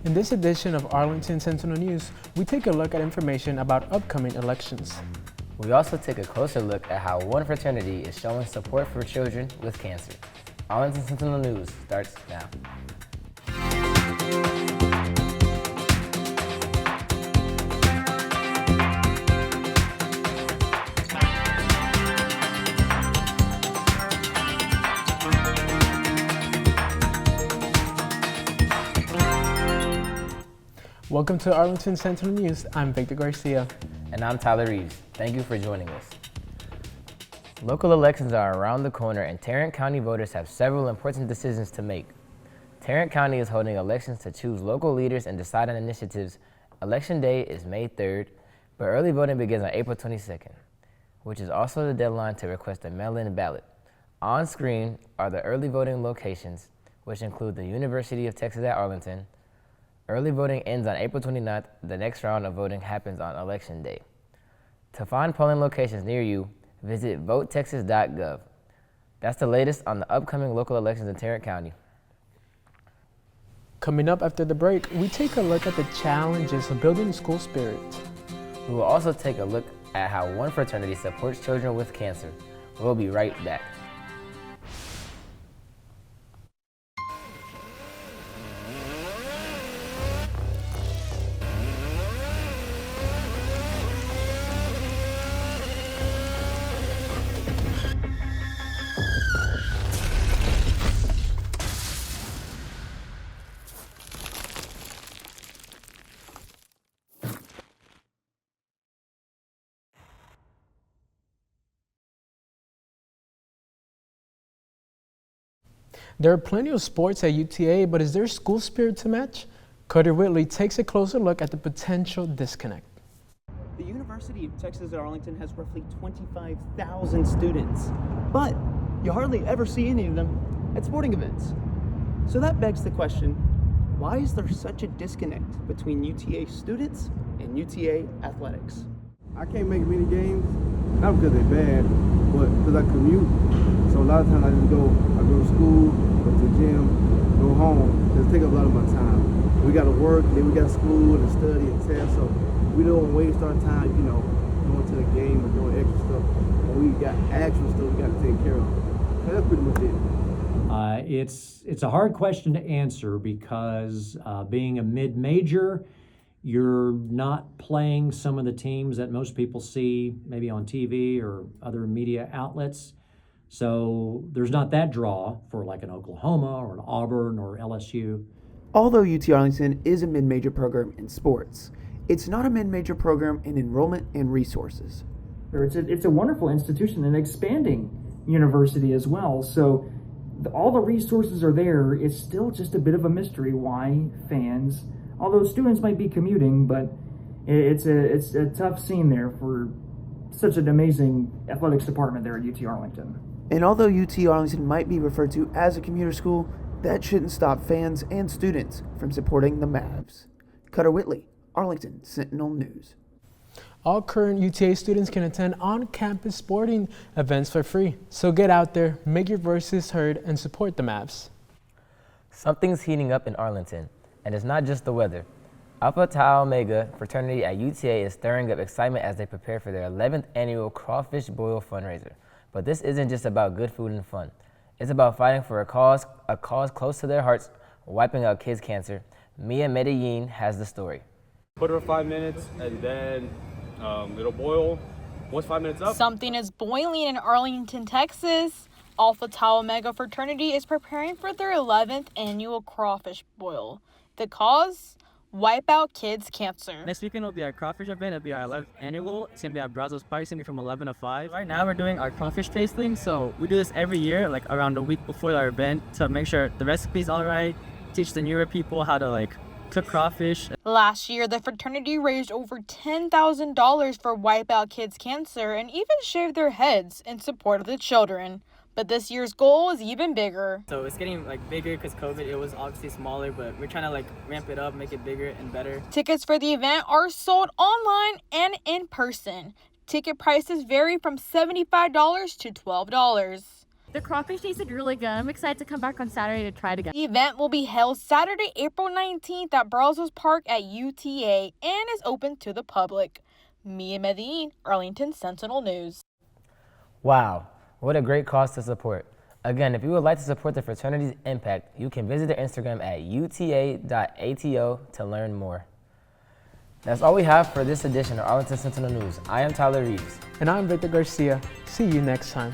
In this edition of Arlington Sentinel News, we take a look at information about upcoming elections. We also take a closer look at how one fraternity is showing support for children with cancer. Arlington Sentinel News starts now. Welcome to Arlington Sentinel News. I'm Victor Garcia. And I'm Tyler Reeves. Thank you for joining us. Local elections are around the corner and Tarrant County voters have several important decisions to make. Tarrant County is holding elections to choose local leaders and decide on initiatives. Election day is May 3rd, but early voting begins on April 22nd, which is also the deadline to request a mail-in ballot. On screen are the early voting locations, which include the University of Texas at Arlington. Early voting ends on April 29th. The next round of voting happens on Election Day. To find polling locations near you, visit votetexas.gov. That's the latest on the upcoming local elections in Tarrant County. Coming up after the break, we take a look at the challenges of building school spirit. We will also take a look at how one fraternity supports children with cancer. We'll be right back. There are plenty of sports at UTA, but is there school spirit to match? Carter Whitley takes a closer look at the potential disconnect. The University of Texas at Arlington has roughly 25,000 students, but you hardly ever see any of them at sporting events. So that begs the question, why is there such a disconnect between UTA students and UTA athletics? I can't make many games, not because they're bad, but because I commute. So a lot of times I go to school, go to the gym, go home. Just take up a lot of my time. We got to work, then we got school and study and test. So we don't waste our time, going to the game or doing extra stuff. And we got actual stuff we got to take care of. So that's pretty much it. It's a hard question to answer because being a mid-major, you're not playing some of the teams that most people see maybe on TV or other media outlets. So there's not that draw for like an Oklahoma or an Auburn or LSU. Although UT Arlington is a mid-major program in sports, it's not a mid-major program in enrollment and resources. It's a wonderful institution, an expanding university as well. So all the resources are there. It's still just a bit of a mystery why fans, although students might be commuting, but it's a tough scene there for such an amazing athletics department there at UT Arlington. And although UT Arlington might be referred to as a commuter school, that shouldn't stop fans and students from supporting the Mavs. Carter Whitley, Arlington Sentinel News. All current UTA students can attend on-campus sporting events for free. So get out there, make your voices heard, and support the Mavs. Something's heating up in Arlington, and it's not just the weather. Alpha Tau Omega fraternity at UTA is stirring up excitement as they prepare for their 11th annual Crawfish Boil fundraiser. But this isn't just about good food and fun. It's about fighting for a cause close to their hearts, wiping out kids' cancer. Mia Medellin has the story. Put it for 5 minutes and then it'll boil. Once 5 minutes up. Something is boiling in Arlington, Texas. Alpha Tau Omega fraternity is preparing for their 11th annual Crawfish Boil. The cause? Wipe out kids' cancer. Next weekend will be our crawfish event. It'll be our 11th annual. It's going to be at Brazos Park. It's going to be from 11 to 5. Right now we're doing our crawfish tasting. So we do this every year, like around a week before our event, to make sure the recipe's all right, teach the newer people how to cook crawfish. Last year, the fraternity raised over $10,000 for Wipe Out Kids Cancer and even shaved their heads in support of the children. But this year's goal is even bigger. So it's getting bigger because COVID, it was obviously smaller, but we're trying to ramp it up, make it bigger and better. Tickets for the event are sold online and in person. Ticket prices vary from $75 to $12. The crawfish tasted really good. I'm excited to come back on Saturday to try it again. The event will be held Saturday, April 19th at Brazos Park at UTA and is open to the public. Mia Medellin, Arlington Sentinel News. Wow, what a great cause to support. Again, if you would like to support the fraternity's impact, you can visit their Instagram at uta.ato to learn more. That's all we have for this edition of Arlington Sentinel News. I am Tyler Reeves. And I'm Victor Garcia. See you next time.